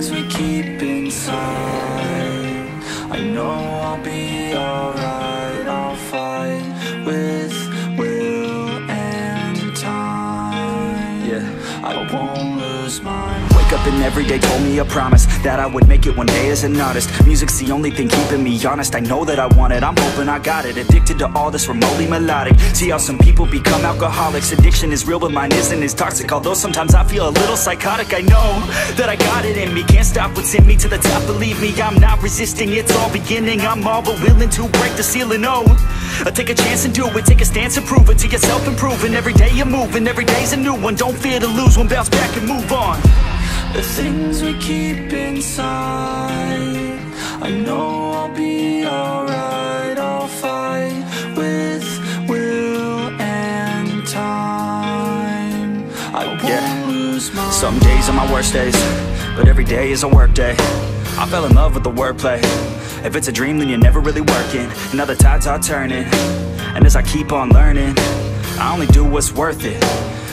things we keep inside, I know I'll be alright. I'll fight with will and time. Yeah, I won't lose my mind. Wake up and every day told me a promise that I would make it one day as an artist. Music's the only thing keeping me honest. I know that I want it, I'm hoping I got it. Addicted to all this remotely melodic. See how some people become alcoholics. Addiction is real but mine isn't as toxic. Although sometimes I feel a little psychotic. I know that I got it in me. Can't stop what's in me to the top, believe me. I'm not resisting, it's all beginning. I'm all but willing to break the ceiling, oh, take a chance and do it. Take a stance and prove it to yourself, improving. Every day you're moving, every day's a new one. Don't fear to lose one, bounce back and move on. The things we keep inside, I know I'll be alright. I'll fight with will and time. I won't lose my mind. Some days are my worst days, but every day is a work day. I fell in love with the wordplay. If it's a dream, then you're never really working. Now the tides are turning, and as I keep on learning, I only do what's worth it.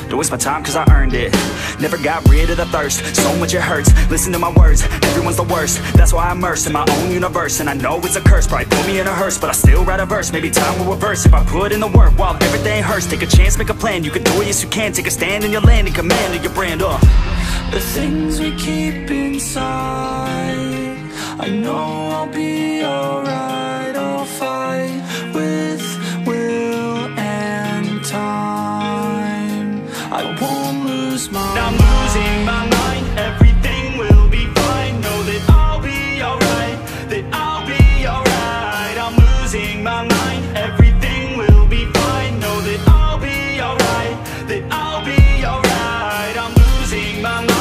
Don't waste my time cause I earned it. Never got rid of the thirst, so much it hurts. Listen to my words, everyone's the worst. That's why I'm immersed in my own universe. And I know it's a curse, probably put me in a hearse, but I still write a verse. Maybe time will reverse if I put in the work while everything hurts. Take a chance, make a plan, you can do it, yes you can. Take a stand in your land and command of your brand. The things we keep inside, I know I'll be alright. I'll fight with will and time. I won't lose my mind. I'm losing my mind, everything will be fine. Know that I'll be alright, that I'll be alright. I'm losing my mind, everything will be fine. Know that I'll be alright, that I'll be alright. I'm losing my mind.